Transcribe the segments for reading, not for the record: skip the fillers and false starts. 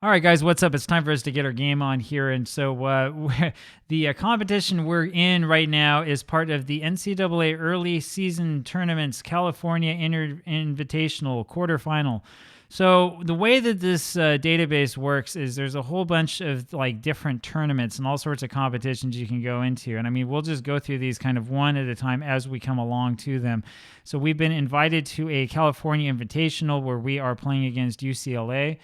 All right, guys, what's up? It's time for us to get our game on here. And so the competition we're in right now is part of the NCAA Early Season Tournaments California Invitational quarterfinal. So the way that this database works is there's a whole bunch of like different tournaments and all sorts of competitions you can go into. And I mean, we'll just go through these kind of one at a time as we come along to them. So we've been invited to a California Invitational where we are playing against UCLA.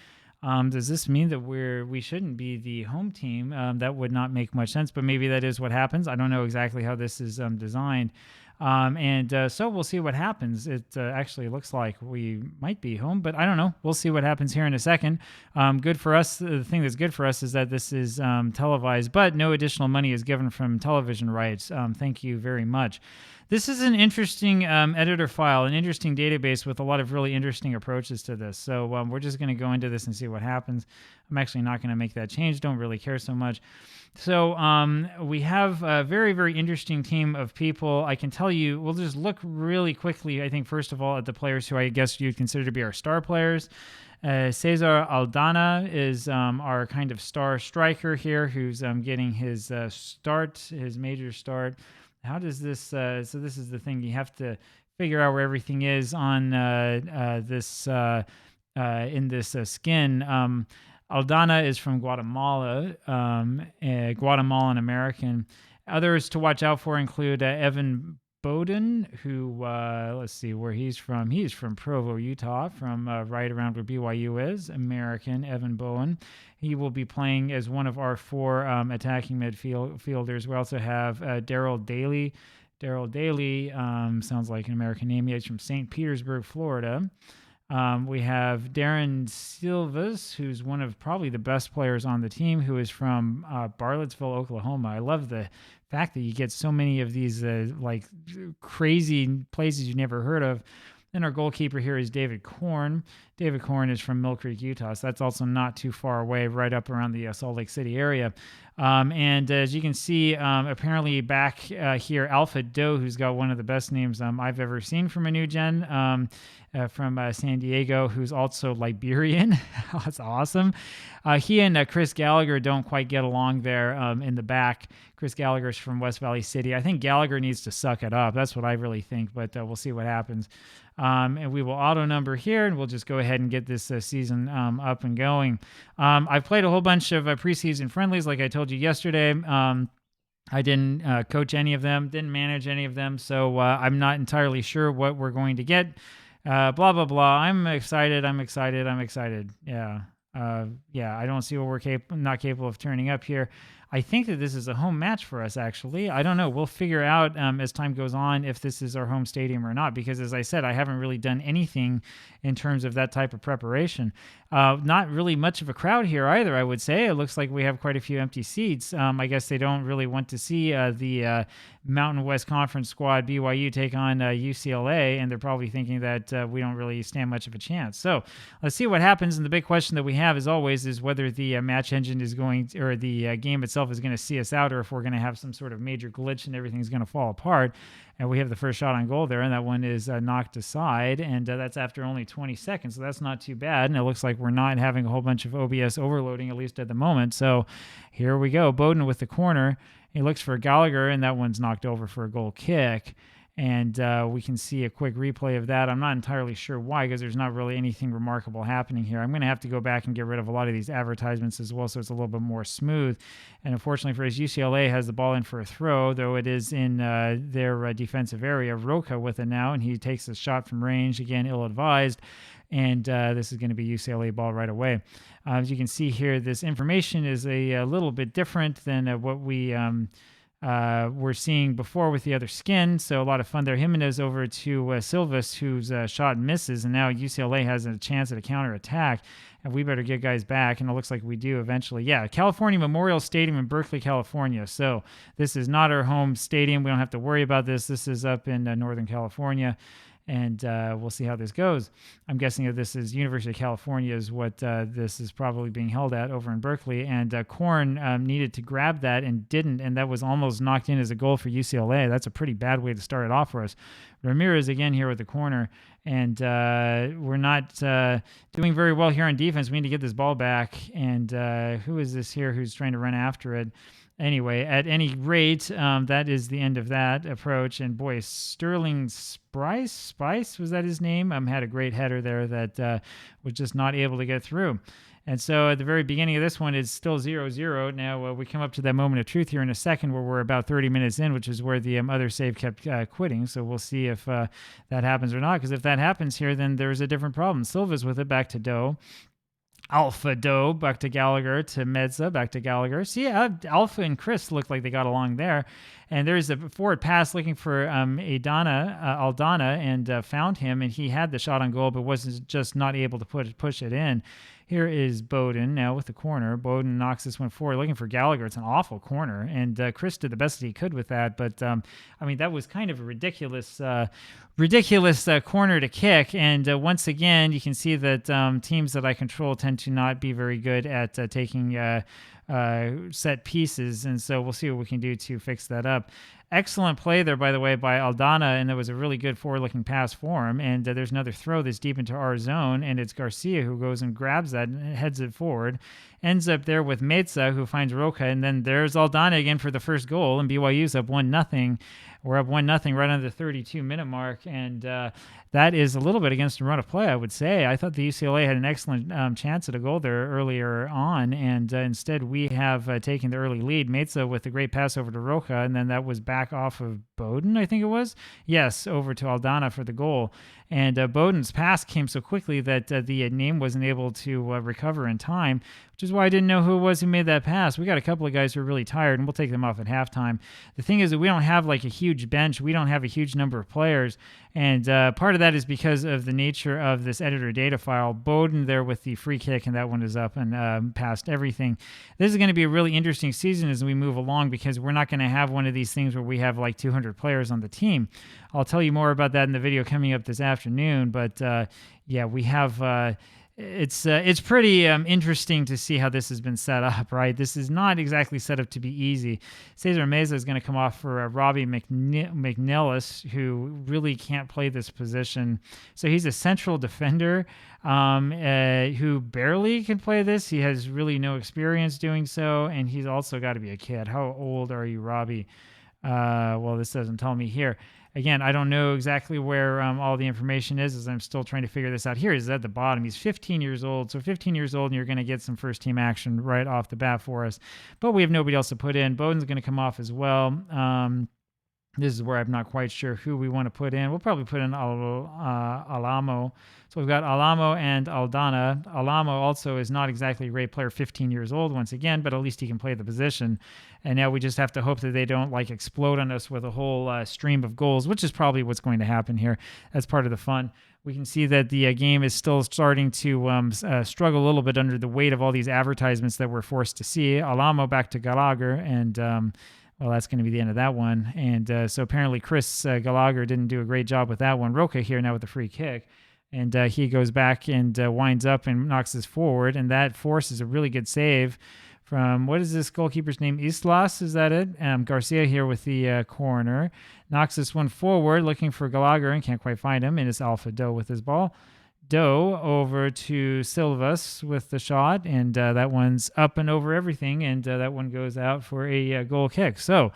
Does this mean that we shouldn't be the home team? That would not make much sense, but maybe that is what happens. I don't know exactly how this is designed. So we'll see what happens. It actually looks like we might be home, but I don't know. We'll see what happens here in a second. Good for us. The thing that's good for us is that this is televised, but no additional money is given from television rights. Thank you very much. This is an interesting editor file, an interesting database with a lot of really interesting approaches to this. So we're just going to go into this and see what happens. I'm actually not going to make that change. Don't really care so much. So we have a very, very interesting team of people. I can tell you, we'll just look really quickly, I think, first of all, at the players who I guess you'd consider to be our star players. Cesar Aldana is our kind of star striker here who's getting his his major start. How does this, so this is the thing, you have to figure out where everything is on in this skin. Aldana is from Guatemala, Guatemalan American. Others to watch out for include Evan Bowden, who, let's see where he's from. He's from Provo, Utah, from right around where BYU is, American Evan Bowen. He will be playing as one of our four attacking midfielders. We also have Daryl Daly. Daryl Daly sounds like an American name. He's from St. Petersburg, Florida. We have Darren Silvas, who's one of probably the best players on the team, who is from Bartlesville, Oklahoma. I love the fact that you get so many of these like crazy places you've never heard of. And our goalkeeper here is David Korn. David Korn is from Mill Creek, Utah, so that's also not too far away, right up around the Salt Lake City area. And as you can see, apparently back here, Alpha Doe, who's got one of the best names I've ever seen from a new gen, from San Diego, who's also Liberian. That's awesome. He and Chris Gallagher don't quite get along there in the back. Chris Gallagher's from West Valley City. I think Gallagher needs to suck it up. That's what I really think, but we'll see what happens. And we will auto number here, and we'll just go ahead and get this season up and going. I've played a whole bunch of preseason friendlies, like I told you yesterday. I didn't coach any of them, didn't manage any of them, so I'm not entirely sure what we're going to get. Blah, blah, blah. I'm excited. Yeah. I don't see what we're not capable of turning up here. I think that this is a home match for us, actually. I don't know. We'll figure out as time goes on if this is our home stadium or not, because as I said, I haven't really done anything in terms of that type of preparation. Not really much of a crowd here either, I would say. It looks like we have quite a few empty seats. I guess they don't really want to see the Mountain West Conference squad BYU take on UCLA, and they're probably thinking that we don't really stand much of a chance. So let's see what happens. And the big question that we have, as always, is whether the match engine is going to, or the game itself is going to see us out, or if we're going to have some sort of major glitch and everything's going to fall apart. And we have the first shot on goal there, and that one is knocked aside, and that's after only 20 seconds, so that's not too bad. And it looks like we're not having a whole bunch of OBS overloading, at least at the moment. So here we go. Bowden with the corner. He looks for Gallagher, and that one's knocked over for a goal kick. And we can see a quick replay of that. I'm not entirely sure why, because there's not really anything remarkable happening here. I'm going to have to go back and get rid of a lot of these advertisements as well, so it's a little bit more smooth. And unfortunately for us, UCLA has the ball in for a throw, though it is in their defensive area. Roca with it now, and he takes a shot from range, again, ill-advised. And this is going to be UCLA ball right away. As you can see here, this information is a little bit different than what we we're seeing before with the other skin. So a lot of fun there. Jimenez over to Silvas, whose shot misses, and now UCLA has a chance at a counterattack, and we better get guys back, and it looks like we do eventually. Yeah, California Memorial Stadium in Berkeley, California. So this is not our home stadium. We don't have to worry about this. This is up in Northern California. and we'll see how this goes. I'm guessing that this is University of California is what this is probably being held at over in Berkeley, and Korn needed to grab that and didn't, and that was almost knocked in as a goal for UCLA. That's a pretty bad way to start it off for us. Ramirez again here with the corner, and we're not doing very well here on defense. We need to get this ball back, and who is this here who's trying to run after it? Anyway, at any rate, that is the end of that approach. And boy, Sterling Spice, was that his name? Had a great header there that was just not able to get through. And so at the very beginning of this one, it's still 0-0. Now we come up to that moment of truth here in a second where we're about 30 minutes in, which is where the other save kept quitting. So we'll see if that happens or not, because if that happens here, then there's a different problem. Silva's with it back to Doe. Alpha Doe back to Gallagher to Medza back to Gallagher. See, Alpha and Chris look like they got along there. And there's a forward pass looking for Aldana and found him, and he had the shot on goal, but wasn't just not able to push it in. Here is Bowden now with the corner. Bowden knocks this one forward, looking for Gallagher. It's an awful corner, and Chris did the best that he could with that. But that was kind of a ridiculous corner to kick. And once again, you can see that teams that I control tend to not be very good at taking set pieces, and so we'll see what we can do to fix that up. Excellent play there, by the way, by Aldana, and that was a really good forward-looking pass for him. And there's another throw that's deep into our zone, and it's Garcia who goes and grabs that and heads it forward. Ends up there with Medza, who finds Roca, and then there's Aldana again for the first goal, and BYU's up 1-0. We're up 1-0 right under the 32-minute mark, and that is a little bit against the run of play, I would say. I thought the UCLA had an excellent chance at a goal there earlier on, and instead we have taken the early lead. Medza with a great pass over to Roca, and then that was back off of Bowden, I think it was? Yes, over to Aldana for the goal. And Bowden's pass came so quickly that the name wasn't able to recover in time, which is why I didn't know who it was who made that pass. We got a couple of guys who are really tired, and we'll take them off at halftime. The thing is that we don't have like a huge bench. We don't have a huge number of players, and part of that is because of the nature of this editor data file. Bowden there with the free kick, and that one is up and past everything. This is going to be a really interesting season as we move along, because we're not going to have one of these things where we have like 200 players on the team. I'll tell you more about that in the video coming up this afternoon, but we have... It's pretty interesting to see how this has been set up, right? This is not exactly set up to be easy. Cesar Meza is going to come off for Robbie McNellis, who really can't play this position. So he's a central defender who barely can play this. He has really no experience doing so, and he's also got to be a kid. How old are you, Robbie? Well, this doesn't tell me here. Again, I don't know exactly where all the information is, as I'm still trying to figure this out. Here is at the bottom. He's 15 years old. So 15 years old, and you're going to get some first-team action right off the bat for us. But we have nobody else to put in. Bowden's going to come off as well. This is where I'm not quite sure who we want to put in. We'll probably put in Alamo. So we've got Alamo and Aldana. Alamo also is not exactly a great player, 15 years old once again, but at least he can play the position. And now we just have to hope that they don't like explode on us with a whole stream of goals, which is probably what's going to happen here. That's part of the fun. We can see that the game is still starting to struggle a little bit under the weight of all these advertisements that we're forced to see. Alamo back to Gallagher, and well, that's going to be the end of that one. And so apparently Chris Gallagher didn't do a great job with that one. Roca here now with the free kick. And he goes back and winds up and knocks this forward. And that forces a really good save from, what is this goalkeeper's name? Islas, is that it? Garcia here with the corner. Knocks this one forward, looking for Gallagher, and can't quite find him. And it's Alpha Doe with his ball. Doe over to Silvas with the shot, and that one's up and over everything, and that one goes out for a goal kick. So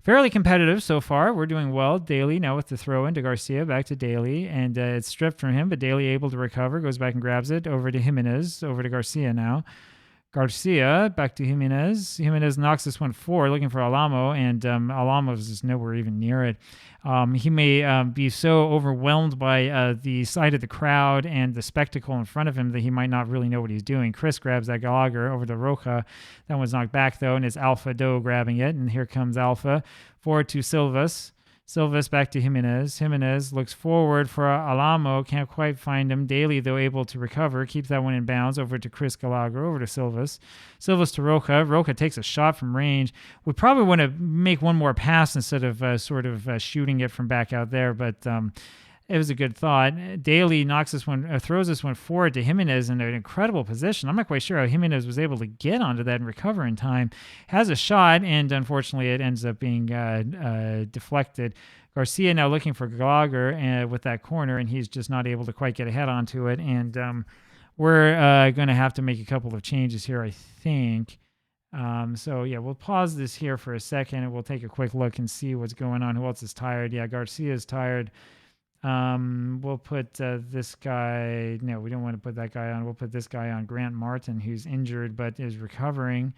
fairly competitive so far. We're doing well. Daly now with the throw in to Garcia, back to Daly, and it's stripped from him, but Daly able to recover, goes back and grabs it, over to Jimenez, over to Garcia now. Garcia back to Jimenez. Jimenez knocks this one forward, looking for Alamo, and Alamo is just nowhere even near it. He may be so overwhelmed by the sight of the crowd and the spectacle in front of him that he might not really know what he's doing. Chris grabs that Gallagher over to Roca. That one's knocked back, though, and it's Alpha Doe grabbing it, and here comes Alpha. Forward to Silvas. Silvas back to Jimenez. Jimenez looks forward for Alamo. Can't quite find him. Daly, though, able to recover. Keeps that one in bounds. Over to Chris Gallagher. Over to Silvas. Silvas to Roca. Roca takes a shot from range. We probably want to make one more pass instead of shooting it from back out there. But it was a good thought. Daly throws this one forward to Jimenez in an incredible position. I'm not quite sure how Jimenez was able to get onto that and recover in time. Has a shot, and unfortunately, it ends up being deflected. Garcia now looking for Gallagher with that corner, and he's just not able to quite get a head onto it. And we're going to have to make a couple of changes here, I think. So yeah, we'll pause this here for a second, and we'll take a quick look and see what's going on. Who else is tired? Yeah, Garcia's tired. We'll put this guy. No, we don't want to put that guy on. We'll put this guy on, Grant Martin, who's injured but is recovering.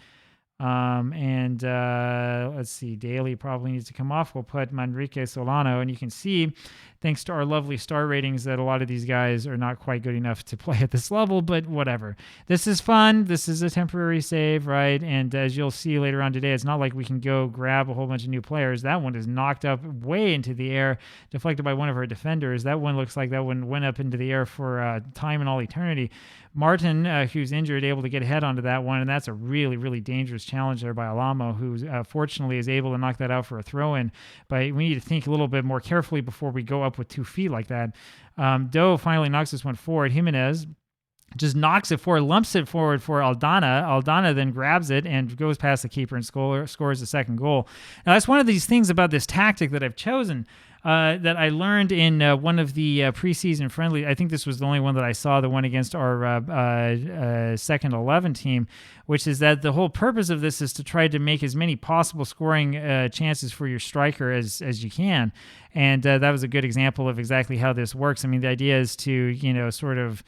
Let's see, Daly probably needs to come off. We'll put Manrique Solano, and you can see, thanks to our lovely star ratings, that a lot of these guys are not quite good enough to play at this level, but whatever. This is fun. This is a temporary save, right? And as you'll see later on today, it's not like we can go grab a whole bunch of new players. That one is knocked up way into the air, deflected by one of our defenders. That one looks like that one went up into the air for time and all eternity. Martin, who's injured, able to get a head onto that one, and that's a really, really dangerous challenge there by Alamo, who fortunately is able to knock that out for a throw-in. But we need to think a little bit more carefully before we go up with 2 feet like that. Doe finally knocks this one forward. Jimenez just knocks it forward, lumps it forward for Aldana. Aldana then grabs it and goes past the keeper and scores the second goal. Now, that's one of these things about this tactic that I've chosen. That I learned in one of the preseason friendly. I think this was the only one that I saw, the one against our second 11 team, which is that the whole purpose of this is to try to make as many possible scoring chances for your striker as you can. And that was a good example of exactly how this works. I mean, the idea is to, sort of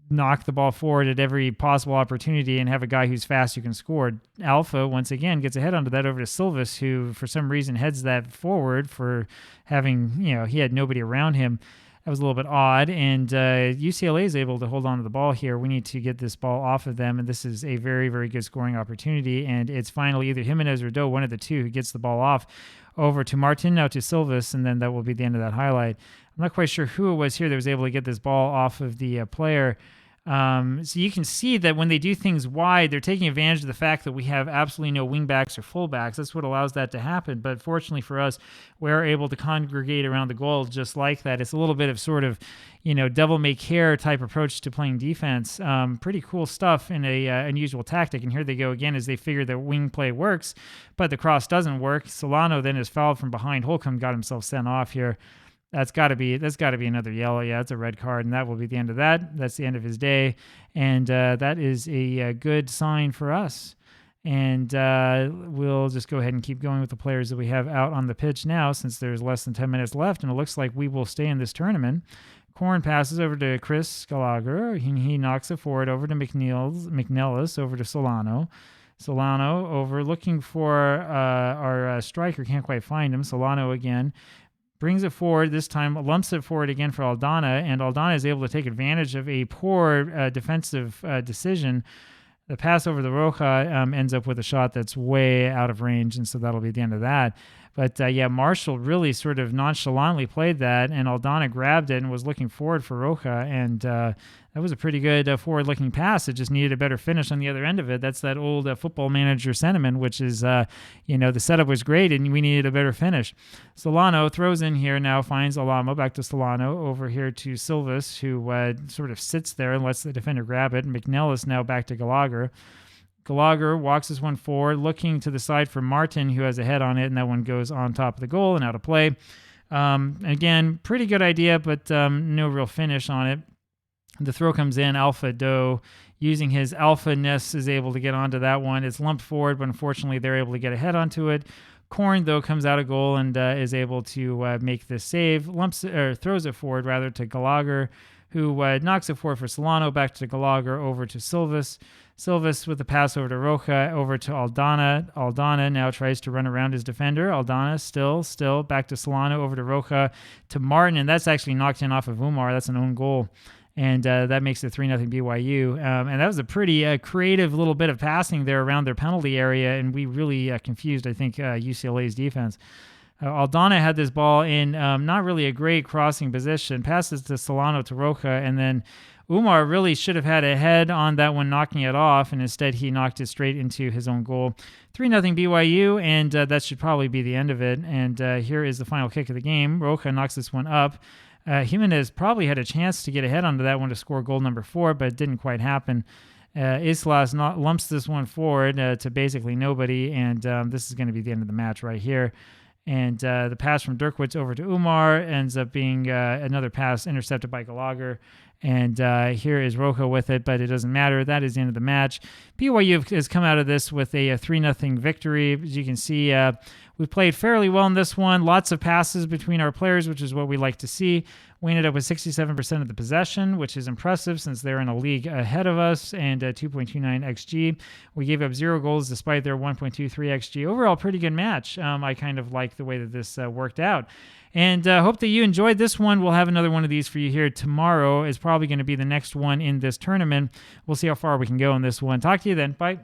knock the ball forward at every possible opportunity and have a guy who's fast who can score. Alpha, once again, gets a head onto that over to Silvas, who for some reason heads that forward for having, he had nobody around him. That was a little bit odd. And UCLA is able to hold on to the ball here. We need to get this ball off of them, and this is a very, very good scoring opportunity. And it's finally either Jimenez or Doe, one of the two, who gets the ball off over to Martin, now to Silvas, and then that will be the end of that highlight. I'm not quite sure who it was here that was able to get this ball off of the player. So you can see that when they do things wide, they're taking advantage of the fact that we have absolutely no wingbacks or fullbacks. That's what allows that to happen. But fortunately for us, we're able to congregate around the goal just like that. It's a little bit of sort of, devil may care type approach to playing defense. Pretty cool stuff in a unusual tactic. And here they go again as they figure that wing play works, but the cross doesn't work. Solano then is fouled from behind. Holcomb got himself sent off here. That's got to be another yellow. Yeah, it's a red card, and that will be the end of that. That's the end of his day, and that is a good sign for us. And we'll just go ahead and keep going with the players that we have out on the pitch now, since there's less than 10 minutes left, and it looks like we will stay in this tournament. Corn passes over to Chris Gallagher. He knocks it forward over to McNellis, over to Solano. Solano over looking for our striker. Can't quite find him. Solano again. Brings it forward, this time lumps it forward again for Aldana, and Aldana is able to take advantage of a poor defensive decision. The pass over the Roja ends up with a shot that's way out of range, and so that'll be the end of that. But Marshall really sort of nonchalantly played that, and Aldana grabbed it and was looking forward for Roja, and that was a pretty good forward-looking pass. It just needed a better finish on the other end of it. That's that old football manager sentiment, which is, the setup was great, and we needed a better finish. Solano throws in here now, finds Alamo, back to Solano, over here to Silvas, who sort of sits there and lets the defender grab it. McNellis now back to Gallagher. Gallagher walks this one forward, looking to the side for Martin, who has a head on it, and that one goes on top of the goal and out of play. Again, pretty good idea, but no real finish on it. The throw comes in. Alpha Doe, using his alpha-ness, is able to get onto that one. It's lumped forward, but unfortunately they're able to get a head onto it. Korn, though, comes out of goal and is able to make this save. Throws it forward, rather, to Gallagher, who knocks it forward for Solano, back to Gallagher, over to Silvas. Silvas with the pass over to Roja, over to Aldana. Aldana now tries to run around his defender. Aldana still back to Solano, over to Roja, to Martin, and that's actually knocked in off of Umar. That's an own goal. And that makes it 3-0 BYU. And that was a pretty creative little bit of passing there around their penalty area, and we really confused, I think, UCLA's defense. Aldana had this ball in not really a great crossing position, passes to Solano to Roja, and then Umar really should have had a head on that one, knocking it off, and instead he knocked it straight into his own goal. 3-0 BYU, and that should probably be the end of it. And here is the final kick of the game. Roja knocks this one up. Jimenez probably had a chance to get ahead onto that one to score goal number 4, but it didn't quite happen. Islas lumps this one forward to basically nobody, and this is going to be the end of the match right here. And the pass from Dirkwitz over to Umar ends up being another pass intercepted by Gallagher. And here is Rojo with it, but it doesn't matter. That is the end of the match. BYU has come out of this with a 3-0 victory. As you can see, we played fairly well in this one. Lots of passes between our players, which is what we like to see. We ended up with 67% of the possession, which is impressive since they're in a league ahead of us, and 2.29 XG. We gave up 0 goals despite their 1.23 XG. Overall, pretty good match. I kind of like the way that this worked out. And hope that you enjoyed this one. We'll have another one of these for you here tomorrow. Is probably going to be the next one in this tournament. We'll see how far we can go in this one. Talk to you then. Bye.